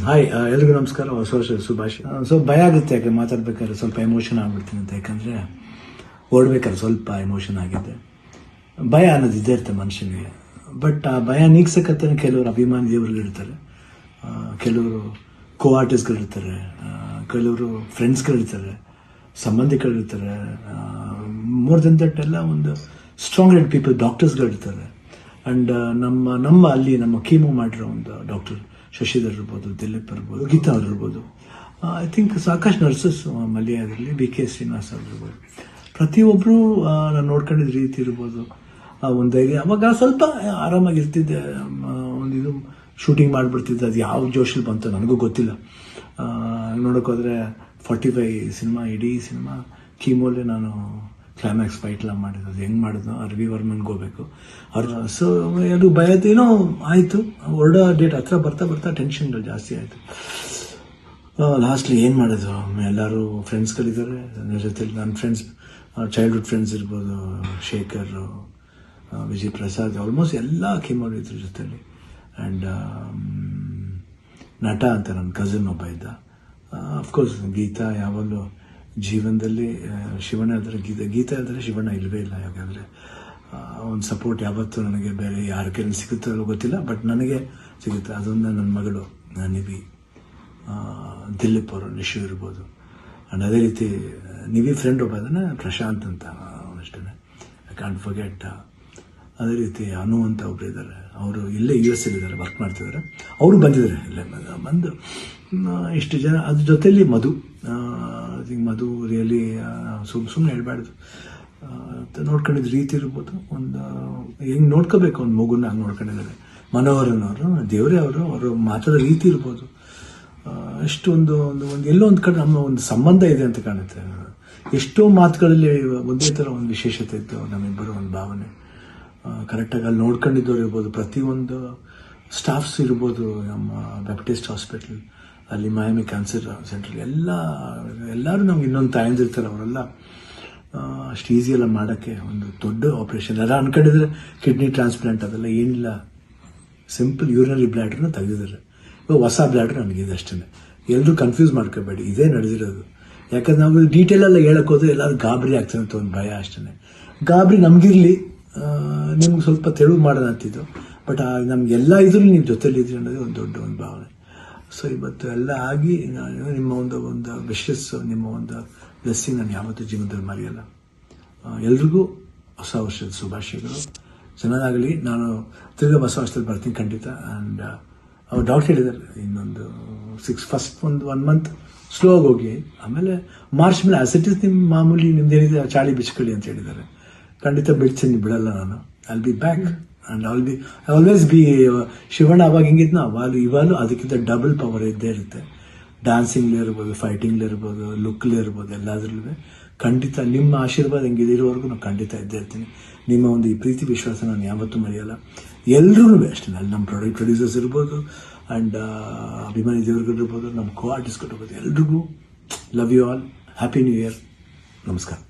Hi, ಎಲ್ರಿಗೂ ನಮಸ್ಕಾರ. ಹೊಸ ವರ್ಷದ ಶುಭಾಶಯ. ಸೊ ಭಯ ಆಗುತ್ತೆ, ಯಾಕೆ ಮಾತಾಡ್ಬೇಕಾದ್ರೆ ಸ್ವಲ್ಪ ಎಮೋಷನ್ ಆಗ್ಬಿಡ್ತೀನಿ ಅಂತ. ಯಾಕಂದರೆ ಓಡ್ಬೇಕಾದ್ರೆ ಸ್ವಲ್ಪ ಎಮೋಷನ್ ಆಗಿದೆ. ಭಯ ಅನ್ನೋದು ಇದ್ದೇ ಇರುತ್ತೆ ಮನುಷ್ಯನಿಗೆ. ಬಟ್ ಆ ಭಯ ನೀಗ್ಸಕ್ಕಂತಾನೆ ಕೆಲವರು ಅಭಿಮಾನಿ ದೇವರುಗಳಿರ್ತಾರೆ, ಕೆಲವರು ಕೋ ಆರ್ಟಿಸ್ಟ್ಗಳಿರ್ತಾರೆ, ಕೆಲವರು ಫ್ರೆಂಡ್ಸ್ಗಳಿರ್ತಾರೆ, ಸಂಬಂಧಿಕರಿರ್ತಾರೆ. ಮೋರ್ ದೆನ್ ದಟ್ ಎಲ್ಲ ಒಂದು ಸ್ಟ್ರಾಂಗ್ ಹೆಡ್ ಪೀಪಲ್, ಡಾಕ್ಟರ್ಸ್ಗಳಿರ್ತಾರೆ. ಆ್ಯಂಡ್ ನಮ್ಮ ಅಲ್ಲಿ ನಮ್ಮ ಕೀಮೋ ಮಾಡಿರೋ ಒಂದು ಡಾಕ್ಟರ್ ಶಶಿಧರ್ ಇರ್ಬೋದು, ದಿಲೀಪ್ ಇರ್ಬೋದು, ಗೀತಾ ಅವ್ರು ಇರ್ಬೋದು, ಐ ಥಿಂಕ್ ಸಾಕಷ್ಟು ನರ್ಸಸ್, ಮಲ್ಯ ಆಗಿರಲಿ, ಬಿ ಕೆ ಶ್ರೀನಿವಾಸ್ ಅವ್ರು ಇರ್ಬೋದು, ಪ್ರತಿಯೊಬ್ಬರು ನಾನು ನೋಡ್ಕೊಂಡಿದ್ದ ರೀತಿ ಇರ್ಬೋದು, ಒಂದು ಅವಾಗ ಸ್ವಲ್ಪ ಆರಾಮಾಗಿರ್ತಿದ್ದೆ. ಒಂದು ಇದು ಶೂಟಿಂಗ್ ಮಾಡಿಬಿಡ್ತಿದ್ದೆ. ಅದು ಯಾವ ಜೋಶಲ್ಲಿ ಬಂತು ನನಗೂ ಗೊತ್ತಿಲ್ಲ. ನೋಡೋಕ್ಕೋದ್ರೆ 45 ಸಿನಿಮಾ, ಇಡೀ ಸಿನಿಮಾ ಕೀಮೋಲೆ ನಾನು ಕ್ಲೈಮ್ಯಾಕ್ಸ್ ಫೈಟ್ಲ ಮಾಡಿದ್ದು. ಅದು ಹೆಂಗೆ ಮಾಡಿದ್ನೋ ರವಿ ವರ್ಮನ್ಗೆ ಹೋಗ್ಬೇಕು ಅವ್ರು. ಸೊ ಅದು ಭಯದ ಏನೋ ಆಯಿತು. ಹೊರಡೋ ಡೇಟ್ ಹತ್ರ ಬರ್ತಾ ಬರ್ತಾ ಟೆನ್ಷನ್ಗಳು ಜಾಸ್ತಿ ಆಯಿತು. ಲಾಸ್ಟ್ಲಿ ಏನು ಮಾಡೋದು, ಎಲ್ಲರೂ ಫ್ರೆಂಡ್ಸ್ಗಳಿದ್ದಾರೆ ನನ್ನ ಜೊತೆಲಿ. ನನ್ನ ಫ್ರೆಂಡ್ಸ್, ಚೈಲ್ಡ್ಹುಡ್ ಫ್ರೆಂಡ್ಸ್ ಇರ್ಬೋದು, ಶೇಖರ್, ವಿಜಯ್ ಪ್ರಸಾದ್, ಆಲ್ಮೋಸ್ಟ್ ಎಲ್ಲ ಕೀಮೋರು ಇದ್ರ ಜೊತೆಲಿ. ಆ್ಯಂಡ್ ನಟ ಅಂತ ನನ್ನ ಕಸಿನ್ ಒಬ್ಬ ಇದ್ದ. ಅಫ್ಕೋರ್ಸ್ ಗೀತಾ ಯಾವಾಗಲೂ ಜೀವನದಲ್ಲಿ, ಶಿವಣ್ಣ ಇದ್ದರೆ ಗೀತಾ ಇದ್ದರೆ ಶಿವಣ್ಣ ಇಲ್ಲವೇ ಇಲ್ಲ. ಯಾಕಂದರೆ ಒಂದು ಸಪೋರ್ಟ್ ಯಾವತ್ತೂ ನನಗೆ ಬೇರೆ ಯಾರ ಕೈಲಿ ಸಿಗುತ್ತೋ ಅಲ್ಲೋ ಗೊತ್ತಿಲ್ಲ, ಬಟ್ ನನಗೆ ಸಿಗುತ್ತೆ. ಅದೊಂದು ನನ್ನ ಮಗಳು ನಿವಿ, ದಿಲೀಪ್ ಅವರು, ನಿಶು ಇರ್ಬೋದು. ಆ್ಯಂಡ್ ಅದೇ ರೀತಿ ನಿವಿ ಫ್ರೆಂಡ್ ಒಬ್ಬ ಅದನ್ನು ಪ್ರಶಾಂತ್ ಅಂತ ಅಷ್ಟೇ, ಐ ಕಾಂಟ್ ಫರ್ಗೆಟ್. ಅದೇ ರೀತಿ ಅನು ಅಂತ ಒಬ್ಬರು ಇದ್ದಾರೆ, ಅವರು ಇಲ್ಲೇ US ಇದ್ದಾರೆ, ವರ್ಕ್ ಮಾಡ್ತಿದ್ದಾರೆ. ಅವರು ಬಂದಿದ್ದಾರೆ ಇಲ್ಲೇ ಬಂದು ಇಷ್ಟು ಜನ. ಅದ್ರ ಜೊತೆಯಲ್ಲಿ ಮಧು ರಿಯಲಿ ಸುಮ್ಮನೆ ಹೇಳ್ಬಾರ್ದು, ನೋಡ್ಕೊಂಡಿದ್ದ ರೀತಿ ಇರ್ಬೋದು. ಒಂದು ಹೆಂಗೆ ನೋಡ್ಕೋಬೇಕು ಒಂದು ಮಗುನ ಹಂಗೆ ನೋಡ್ಕೊಂಡಿದ್ದಾರೆ. ಮನೋಹರನವರು, ದೇವರೇ ಅವರು ಮಾತಾಡೋ ರೀತಿ ಇರ್ಬೋದು. ಅಷ್ಟು ಒಂದು ಎಲ್ಲೋ ಒಂದು ಕಡೆ ನಮ್ಮ ಒಂದು ಸಂಬಂಧ ಇದೆ ಅಂತ ಕಾಣುತ್ತೆ. ಎಷ್ಟೋ ಮಾತುಗಳಲ್ಲಿ ಒಂದೇ ಥರ ಒಂದು ವಿಶೇಷತೆ ಇತ್ತು ನಮ್ಮಿಬ್ಬರು, ಒಂದು ಭಾವನೆ. ಕರೆಕ್ಟಾಗಿ ಅಲ್ಲಿ ನೋಡ್ಕೊಂಡಿದ್ದವ್ರು ಇರ್ಬೋದು, ಪ್ರತಿಯೊಂದು ಸ್ಟಾಫ್ಸ್ ಇರ್ಬೋದು, ನಮ್ಮ ಬ್ಯಾಪ್ಟಿಸ್ಟ್ ಹಾಸ್ಪಿಟ್ಲ್ ಅಲ್ಲಿ, ಮಯಾಮಿ ಕ್ಯಾನ್ಸರ್ ಸೆಂಟ್ರಲ್ಲಿ ಎಲ್ಲರೂ ನಮ್ಗೆ ಇನ್ನೊಂದು ತಾಯಂದಿರ್ತಾರೆ. ಅವರೆಲ್ಲ ಅಷ್ಟು ಈಸಿಯೆಲ್ಲ ಮಾಡೋಕ್ಕೆ ಒಂದು ದೊಡ್ಡ ಆಪ್ರೇಷನ್. ಎಲ್ಲ ಅನ್ಕೊಂಡಿದ್ರೆ ಕಿಡ್ನಿ ಟ್ರಾನ್ಸ್ಪ್ಲಾಂಟ್ ಅದೆಲ್ಲ ಏನಿಲ್ಲ, ಸಿಂಪಲ್ ಯೂರಿನರಿ ಬ್ಲ್ಯಾಡ್ರನ್ನ ತೆಗೆದಿದ್ದಾರೆ. ಇವಾಗ ಹೊಸ ಬ್ಲ್ಯಾಡ್ರ್ ನನಗಿದೆ ಅಷ್ಟೇ. ಎಲ್ಲರೂ ಕನ್ಫ್ಯೂಸ್ ಮಾಡ್ಕೋಬೇಡಿ, ಇದೇ ನಡೆದಿರೋದು. ಯಾಕಂದ್ರೆ ನಾವು ಡೀಟೇಲೆಲ್ಲ ಹೇಳೋಕ್ಕೋದ್ರೆ ಎಲ್ಲರೂ ಗಾಬರಿ ಆಗ್ತಾನೆ ಅಂತ ಒಂದು ಭಯ ಅಷ್ಟೇ. ಗಾಬರಿ ನಮಗಿರಲಿ, ನಿಮ್ಗೆ ಸ್ವಲ್ಪ ತೆಳು ಮಾಡೋಣ ಅಂತಿದ್ದು. ಬಟ್ ನಮಗೆಲ್ಲ ಇದ್ರೂ ನೀವು ಜೊತೆಲಿದ್ರಿ ಅನ್ನೋದೇ ಒಂದು ದೊಡ್ಡ ಒಂದು ಭಾವನೆ. ಸೊ ಇವತ್ತು ಎಲ್ಲ ಆಗಿ ನಿಮ್ಮ ಒಂದು ವಿಶಸ್, ನಿಮ್ಮ ಒಂದು ಬ್ಲೆಸ್ಸಿಂಗ್ ನಾನು ಯಾವತ್ತೂ ಜೀವನದಲ್ಲಿ ಮರೆಯಲ್ಲ. ಎಲ್ರಿಗೂ ಹೊಸ ವರ್ಷದ ಶುಭಾಶಯಗಳು. ಚೆನ್ನಾಗಲಿ. ನಾನು ತಿರ್ಗಾ ಹೊಸ ವರ್ಷದಲ್ಲಿ ಬರ್ತೀನಿ ಖಂಡಿತ. ಆ್ಯಂಡ್ ಅವ್ರು ಡಾಕ್ಟರ್ ಹೇಳಿದ್ದಾರೆ, ಇನ್ನೊಂದು ಫಸ್ಟ್ ಒಂದು 1 ಮಂತ್ ಸ್ಲೋ ಆಗಿ ಹೋಗಿ, ಆಮೇಲೆ ಮಾರ್ಚ್ ಮೇಲೆ ಆಸಿಟಿಸ್ ನಿಮ್ಮ ಮಾಮೂಲಿ ನಿಮ್ದೇನಿದೆ ಚಾಳಿ ಬಿಚ್ಕೊಳ್ಳಿ ಅಂತ ಹೇಳಿದ್ದಾರೆ. ಖಂಡಿತ ಬಿಡ್ತೀನಿ, ಬಿಡಲ್ಲ ನಾನು. I will be back and always B. Shivanna ಅವಾಗ ಹೆಂಗಿದ್ನೋ ಇವಾಗಲೂ ಅದಕ್ಕಿಂತ ಡಬಲ್ ಪವರ್ ಇದ್ದೇ ಇರುತ್ತೆ. ಡ್ಯಾನ್ಸಿಂಗ್ಲೇ ಇರ್ಬೋದು, ಫೈಟಿಂಗ್ಲೇ ಇರ್ಬೋದು, ಲುಕ್ಲೇ ಇರ್ಬೋದು, ಎಲ್ಲದ್ರಲ್ಲೂ ಖಂಡಿತ ನಿಮ್ಮ ಆಶೀರ್ವಾದ ಹೆಂಗಿದೆ ಇರೋವರೆಗೂ ನಾನು ಖಂಡಿತ ಇದ್ದೇ ಇರ್ತೀನಿ. ನಿಮ್ಮ ಒಂದು ಈ ಪ್ರೀತಿ ವಿಶ್ವಾಸ ನಾನು ಯಾವತ್ತೂ ಮರೆಯಲ್ಲ. ಎಲ್ರೂ ಅಷ್ಟೇ, ಅಲ್ಲಿ ನಮ್ಮ ಪ್ರೊಡ್ಯೂಸರ್ಸ್ ಇರ್ಬೋದು, ಆ್ಯಂಡ್ ಅಭಿಮಾನಿ ದೇವರುಗಳಿರ್ಬೋದು, ನಮ್ಮ ಕೋ ಆರ್ಟಿಸ್ಟ್ಗಳಿರ್ಬೋದು, ಎಲ್ರಿಗೂ love you all. Happy new year. ನಮಸ್ಕಾರ.